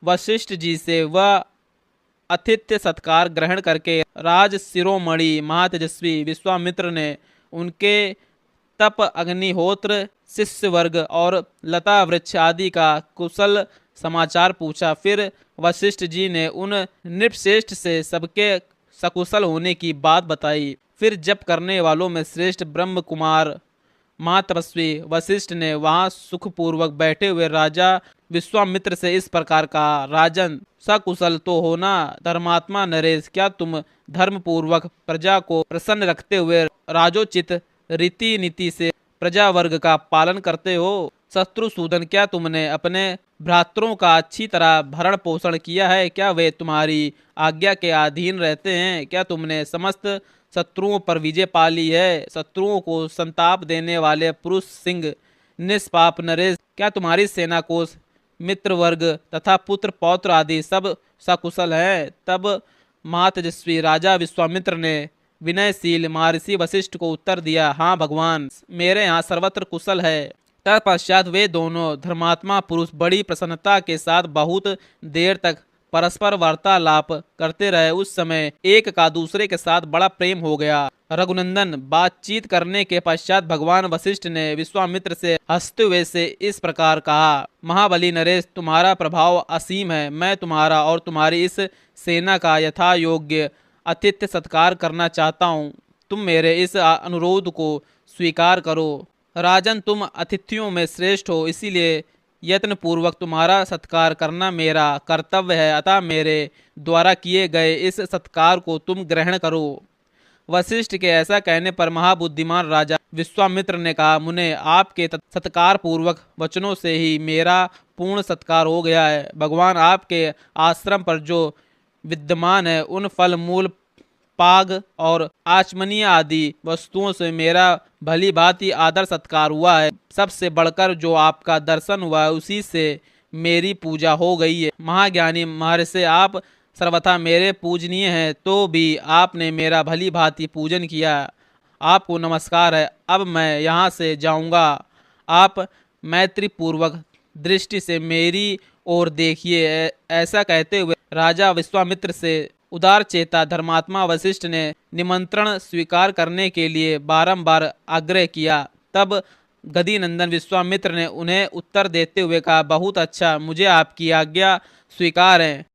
वशिष्ठ जी से वह आतिथ्य सत्कार ग्रहण करके राज शिरोमणि महातेजस्वी विश्वामित्र ने उनके तप अग्निहोत्र शिष्य वर्ग और लता वृक्ष आदि का कुशल समाचार पूछा। फिर वशिष्ठ जी ने उन नृपश्रेष्ठ से सबके सकुशल होने की बात बताई। फिर जप करने वालों में श्रेष्ठ ब्रह्म कुमार महातपस्वी वशिष्ठ ने वहां सुखपूर्वक बैठे हुए राजा विश्वामित्र से इस प्रकार कहा, राजन, सकुशल तो होना धर्मात्मा नरेश, क्या तुम धर्म पूर्वक प्रजा को प्रसन्न रखते हुए राजोचित रीति नीति से प्रजा वर्ग का पालन करते हो? शत्रुसूदन, क्या तुमने अपने भ्रातरों का अच्छी तरह भरण पोषण किया है? क्या वे तुम्हारी आज्ञा के अधीन रहते हैं? क्या तुमने समस्त शत्रुओं पर विजय पा ली है? शत्रुओं को संताप देने वाले पुरुष सिंह निष्पाप नरेश, क्या तुम्हारी सेना कोष मित्र वर्ग तथा पुत्र पौत्र आदि सब सकुशल हैं? तब महातेजस्वी राजा विश्वामित्र ने विनयशील महर्षि वशिष्ठ को उत्तर दिया, हाँ भगवान, मेरे यहाँ सर्वत्र कुशल है। तत्पश्चात वे दोनों धर्मात्मा पुरुष बड़ी प्रसन्नता के साथ बहुत देर तक परस्पर वार्तालाप करते रहे। उस समय एक का दूसरे के साथ बड़ा प्रेम हो गया। रघुनंदन, बातचीत करने के पश्चात भगवान वशिष्ठ ने विश्वामित्र से हंसते हुए से इस प्रकार कहा, महाबली नरेश, तुम्हारा प्रभाव असीम है। मैं तुम्हारा और तुम्हारी इस सेना का यथा योग्य आतिथ्य सत्कार करना चाहता हूँ। तुम मेरे इस अनुरोध को स्वीकार करो। राजन, तुम अतिथियों में श्रेष्ठ हो, इसीलिए यत्न पूर्वक तुम्हारा सत्कार करना मेरा कर्तव्य है। अतः मेरे द्वारा किए गए इस सत्कार को तुम ग्रहण करो। वशिष्ठ के ऐसा कहने पर महाबुद्धिमान राजा विश्वामित्र ने कहा, मुने, आपके सत्कार पूर्वक वचनों से ही मेरा पूर्ण सत्कार हो गया है। भगवान, आपके आश्रम पर जो विद्यमान है उन फल मूल पाग और आचमनीय आदि वस्तुओं से मेरा भली भांति आदर सत्कार हुआ है। सबसे बढ़कर जो आपका दर्शन हुआ है उसी से मेरी पूजा हो गई है। महाज्ञानी महर्षि, आप सर्वथा मेरे पूजनीय हैं, तो भी आपने मेरा भली भांति पूजन किया। आपको नमस्कार है। अब मैं यहाँ से जाऊँगा। आप मैत्री पूर्वक दृष्टि से मेरी ओर देखिए। ऐसा कहते हुए राजा विश्वामित्र से उदार चेता धर्मात्मा वशिष्ठ ने निमंत्रण स्वीकार करने के लिए बारंबार आग्रह किया। तब गदी नंदन विश्वामित्र ने उन्हें उत्तर देते हुए कहा, बहुत अच्छा, मुझे आपकी आज्ञा स्वीकार है।